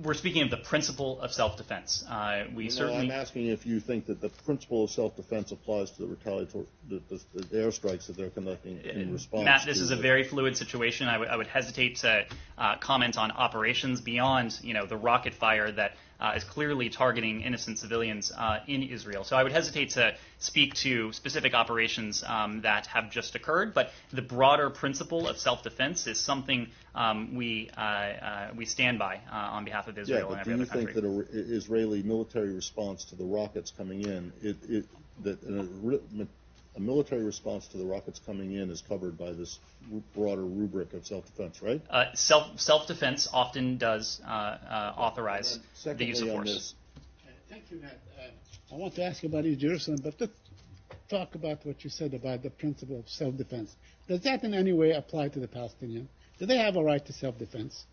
We're speaking of the principle of self-defense. We certainly. I'm asking if you think that the principle of self-defense applies to the retaliatory, the airstrikes that they're conducting in response. Matt, this is a very fluid situation. I would hesitate to comment on operations beyond, the rocket fire that is clearly targeting innocent civilians in Israel. So I would hesitate to speak to specific operations that have just occurred. But the broader principle of self-defense is something we stand by on behalf of Israel and every other country. Do you think that an Israeli military response to the rockets coming in, a military response to the rockets coming in is covered by this broader rubric of self-defense, right? Self-defense often does authorize the use of force. Thank you, Matt. I want to ask you about East Jerusalem, but let's talk about what you said about the principle of self-defense. Does that in any way apply to the Palestinians? Do they have a right to self-defense?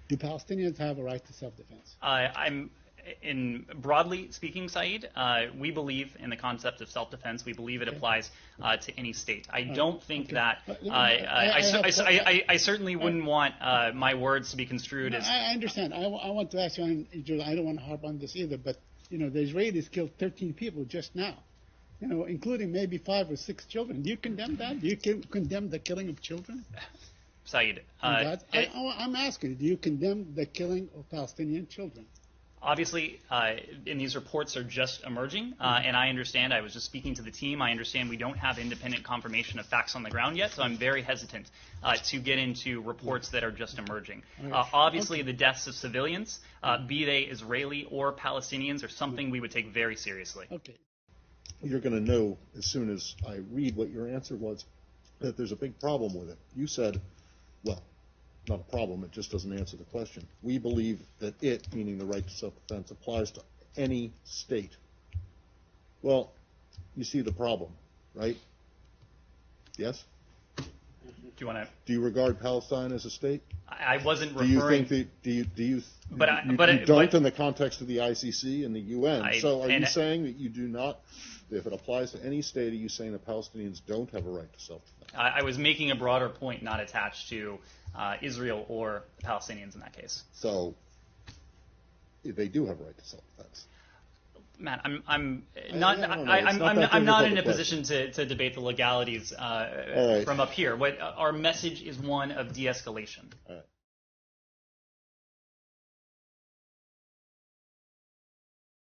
Do Palestinians have a right to self-defense? Broadly speaking, Saeed, we believe in the concept of self-defense. We believe it applies to any state. I don't think that. I certainly wouldn't want my words to be construed as. I understand. I want to ask you. I don't want to harp on this either, but the Israelis killed 13 people just now, including maybe 5 or 6 children. Do you condemn that? Do you condemn the killing of children? Saeed, I'm asking you, do you condemn the killing of Palestinian children? Obviously, and these reports are just emerging, and I understand, I was just speaking to the team, I understand we don't have independent confirmation of facts on the ground yet, so I'm very hesitant to get into reports that are just emerging. Obviously, the deaths of civilians, be they Israeli or Palestinians, are something we would take very seriously. Okay. You're going to know as soon as I read what your answer was that there's a big problem with it. You said, well, not a problem, it just doesn't answer the question. We believe that it, meaning the right to self-defense, applies to any state. Well, you see the problem, right? Yes? Do you regard Palestine as a state? I wasn't referring. Do you But don't in the context of the ICC and the UN. So are you saying that you do not, if it applies to any state, are you saying that Palestinians don't have a right to self-defense? I was making a broader point not attached to Israel or Palestinians in that case. So they do have a right to self-defense. Matt, I'm not in a position to debate the legalities from up here. Our message is one of de-escalation. All right.